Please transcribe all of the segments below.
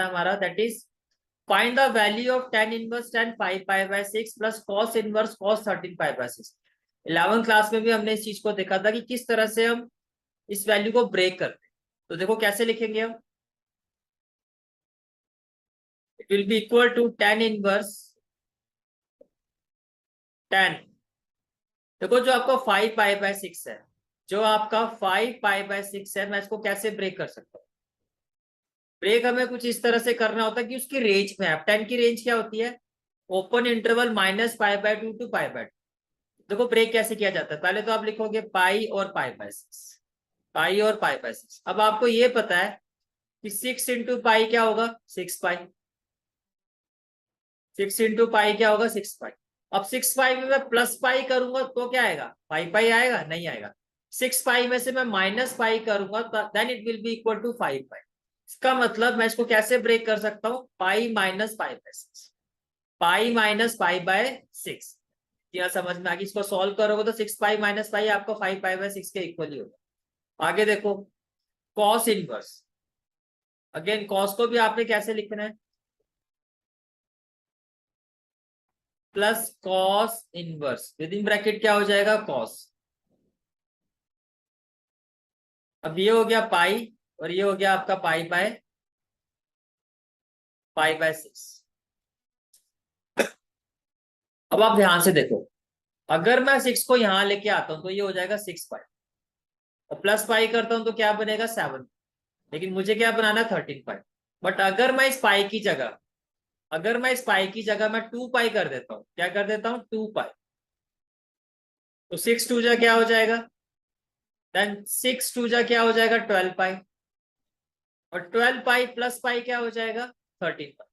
हमारा that is find the value of tan inverse tan 5π/6 plus cos inverse cos 13π/6। 11th class में भी हमने इस चीज को देखा था कि किस तरह से हम इस वैल्यू को ब्रेक करते हैं। तो देखो कैसे लिखेंगे हम, it will be equal to tan inverse tan, देखो जो आपका 5π/6 है, जो आपका 5π/6 है, मैं इसको कैसे ब्रेक कर सकता हूँ। ब्रेक हमें कुछ इस तरह से करना होता है कि उसकी रेंज में, अब 10 की रेंज क्या होती है, ओपन इंटरवल -π/2 टू π/2। देखो ब्रेक कैसे किया जाता है, पहले तो आप लिखोगे पाई और π/6, पाई और π/6। अब आपको ये पता है कि 6 इंटू पाई क्या होगा, 6π, 6 इंटू पाई क्या होगा, 6π। अब 6π में मैं प्लस पाई करूंगा तो क्या आएगा, पाई आएगा, नहीं आएगा। 6π में से मैं माइनस पाई करूंगा then it will be equal to 5π। इसका मतलब मैं इसको कैसे ब्रेक कर सकता हूँ, पाई माइनस π/6, पाई माइनस π/6। यहाँ समझ में आ गई, इसको सॉल्व करोगे तो 6π माइनस पाई आपको 5π/6 के इक्वल ही होगा। आगे देखो कॉस इनवर्स, अगेन कॉस को भी आपने कैसे लिखना है, plus cos inverse with in bracket क्या हो जाएगा, कॉस। अब ये हो गया पाई और ये हो गया आपका पाई/6। अब आप ध्यान से देखो, अगर मैं 6 को यहां लेके आता हूं तो ये हो जाएगा 6π, और प्लस पाई करता हूं तो क्या बनेगा 7, लेकिन मुझे क्या बनाना 13π। बट अगर मैं इस पाई की जगह, अगर मैं इस पाई की जगह मैं 2π कर देता हूं, क्या कर देता हूं 2π, तो 6 2 जा क्या हो जाएगा, देन 6 2 जा क्या हो जाएगा 12π, और 12π प्लस पाई क्या हो जाएगा 13π।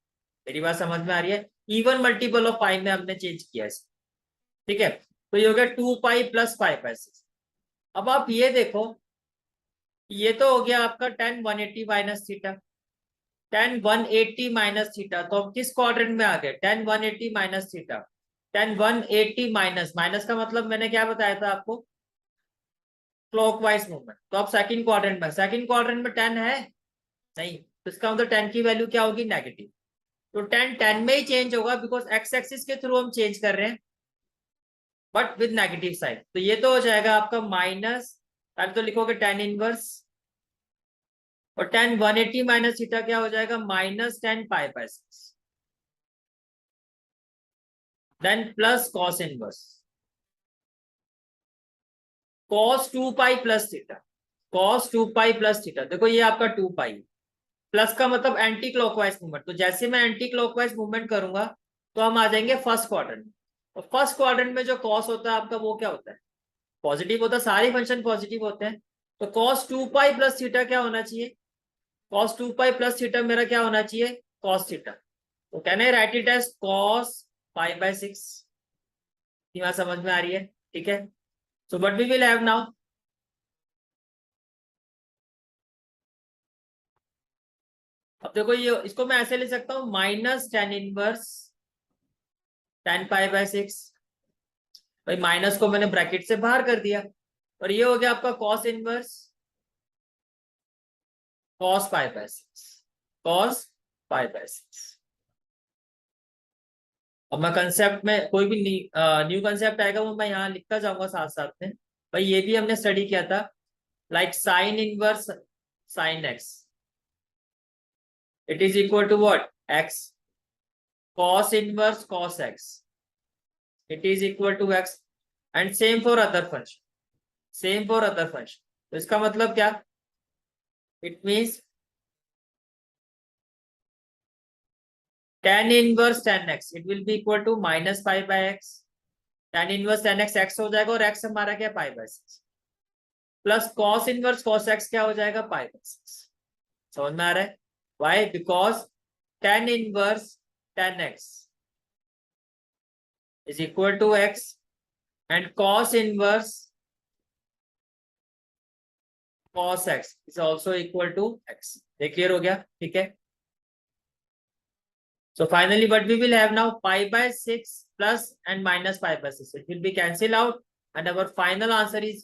मेरी बात समझ में आ रही है, इवन मल्टीपल ऑफ पाई में हमने चेंज किया है, ठीक है। तो ये हो गया 2π प्लस π/6। अब आप ये देखो, ये तो हो गया आपका tan 180 minus theta, tan 180 minus theta, तो अब किस क्वाड्रेंट में आ गए, tan 180 minus theta, tan 180 minus, minus का मतलब मैंने क्या बताया था आपको, क्लॉकवाइज मूवमेंट। तो अब सेकंड क्वाड्रेंट में, सेकंड क्वाड्रेंट में tan है नहीं, तो इसका मतलब tan की वैल्यू क्या होगी, नेगेटिव। तो tan में ही चेंज होगा बिकॉज एक्स एक्सिस के थ्रू हम चेंज कर रहे हैं, बट विद नेगेटिव साइन। तो ये तो हो जाएगा आपका माइनस, अब तो लिखोगे tan इनवर्स, और tan 180 माइनस थीटा क्या हो जाएगा, minus tan π/6, then plus cos inverse cos 2π plus theta, cos 2π plus theta. देखो ये आपका 2π, प्लस का मतलब एंटी क्लॉकवाइज मूवमेंट, तो जैसे मैं एंटी क्लॉकवाइज मूवमेंट करूंगा तो हम आ जाएंगे फर्स्ट क्वाड्रेंट में। और फर्स्ट क्वाड्रेंट में जो कॉस होता है आपका वो क्या होता है, पॉजिटिव होता है, सारे फंक्शन पॉजिटिव होते हैं। तो cos 2π प्लस थीटा क्या होना चाहिए, cos 2π प्लस थीटा मेरा क्या होना चाहिए, cos थीटा। तो can I write it as cos π/6। बात समझ में आ रही है, ठीक है। So what we will have now, अब देखो ये, इसको मैं ऐसे ले सकता हूं माइनस tan इनवर्स tan π/6, भाई माइनस को मैंने ब्रैकेट से बाहर कर दिया, और ये हो गया आपका cos इनवर्स cos π/6, cos π/6। अब मैं कंसेप्ट में कोई भी न्यू कंसेप्ट आएगा वो मैं यहाँ लिखता जाऊंगा साथ साथ में। भाई ये भी हमने स्टडी किया था, like sine inverse sine x, it is equal to what, x, cos inverse cos x, it is equal to x, and same for other function, same for other function. तो इसका मतलब क्या, it means tan inverse tan x it will be equal to minus π/x, tan inverse tan x x हो जाएगा, और x हमारा क्या π/6, plus cos inverse cos x क्या हो जाएगा π/6। समझ में आ रहा है, why, because tan inverse tan x is equal to x and cos inverse cos x is also equal to x। ये क्लियर हो गया, ठीक है। So finally what we will have now, π/6 plus and minus π/6, it will be cancelled out and our final answer is